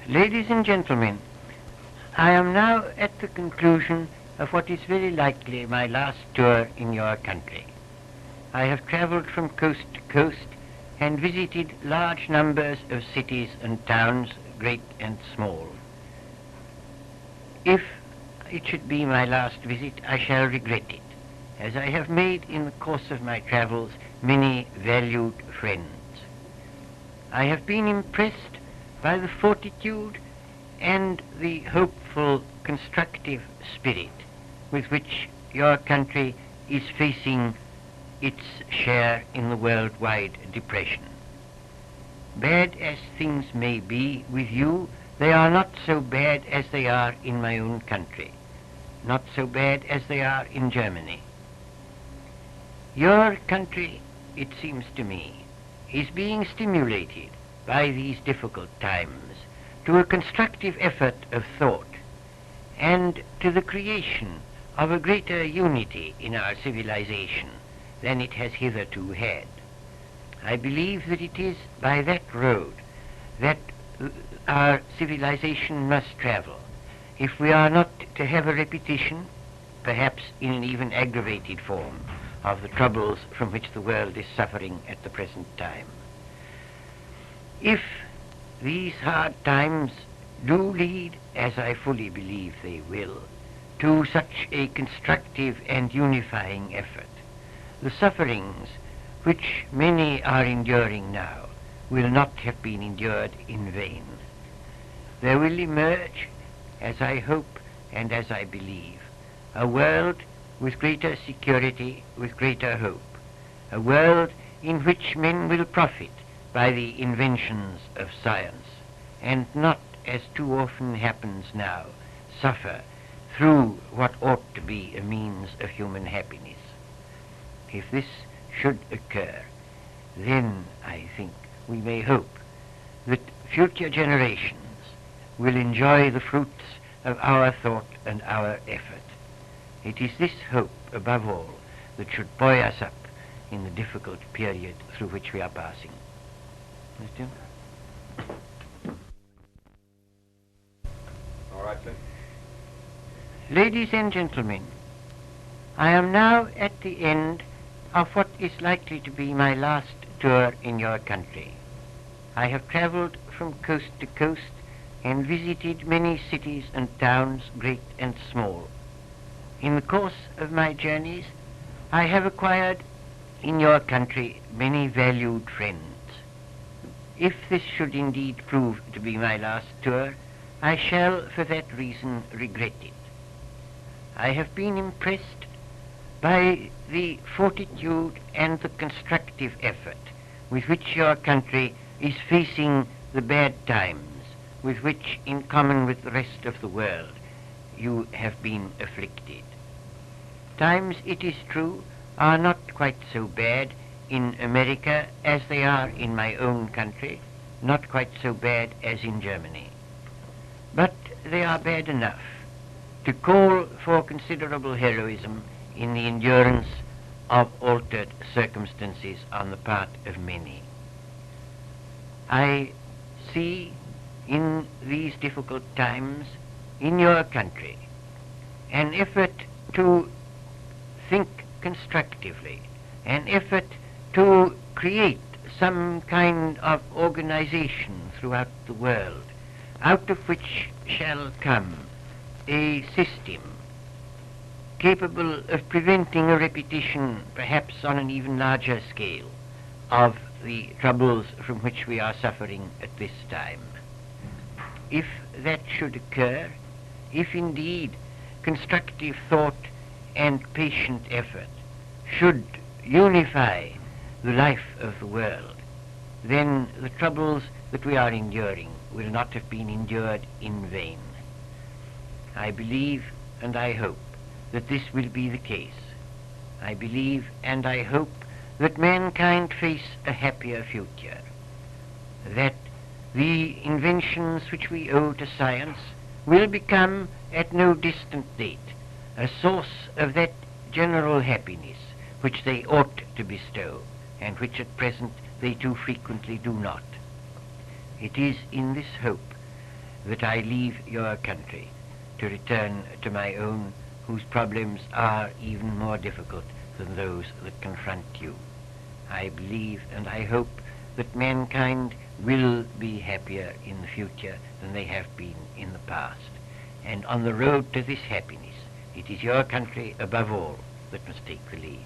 Ladies and gentlemen, I am now at the conclusion of what is very likely my last tour in your country. I have travelled from coast to coast and visited large numbers of cities and towns, great and small. If it should be my last visit, I shall regret it, as I have made in the course of my travels many valued friends. I have been impressed by the fortitude and the hopeful, constructive spirit with which your country is facing its share in the worldwide depression. Bad as things may be with you, they are not so bad as they are in my own country, not so bad as they are in Germany. Your country, it seems to me, is being stimulated by these difficult times to a constructive effort of thought and to the creation of a greater unity in our civilization than it has hitherto had. I believe that it is by that road that our civilization must travel if we are not to have a repetition, perhaps in an even aggravated form, of the troubles from which the world is suffering at the present time. If these hard times do lead, as I fully believe they will, to such a constructive and unifying effort, the sufferings which many are enduring now will not have been endured in vain. There will emerge, as I hope and as I believe, a world with greater security, with greater hope, a world in which men will profit by the inventions of science, and not, as too often happens now, suffer through what ought to be a means of human happiness. If this should occur, then I think we may hope that future generations will enjoy the fruits of our thought and our effort. It is this hope, above all, that should buoy us up in the difficult period through which we are passing. Mr. All right, sir. Ladies and gentlemen, I am now at the end of what is likely to be my last tour in your country. I have travelled from coast to coast and visited many cities and towns, great and small. In the course of my journeys, I have acquired in your country many valued friends. If this should indeed prove to be my last tour, I shall for that reason regret it. I have been impressed by the fortitude and the constructive effort with which your country is facing the bad times with which, in common with the rest of the world, you have been afflicted. Times, it is true, are not quite so bad in America as they are in my own country, not quite so bad as in Germany. But they are bad enough to call for considerable heroism in the endurance of altered circumstances on the part of many. I see in these difficult times in your country an effort to think constructively, an effort to create some kind of organization throughout the world, out of which shall come a system capable of preventing a repetition, perhaps on an even larger scale, of the troubles from which we are suffering at this time. If that should occur, if indeed constructive thought and patient effort should unify the life of the world, then the troubles that we are enduring will not have been endured in vain. I believe and I hope that this will be the case. I believe and I hope that mankind face a happier future, that the inventions which we owe to science will become at no distant date a source of that general happiness which they ought to bestow, and which at present they too frequently do not. It is in this hope that I leave your country to return to my own, whose problems are even more difficult than those that confront you. I believe and I hope that mankind will be happier in the future than they have been in the past. And on the road to this happiness, it is your country above all that must take the lead.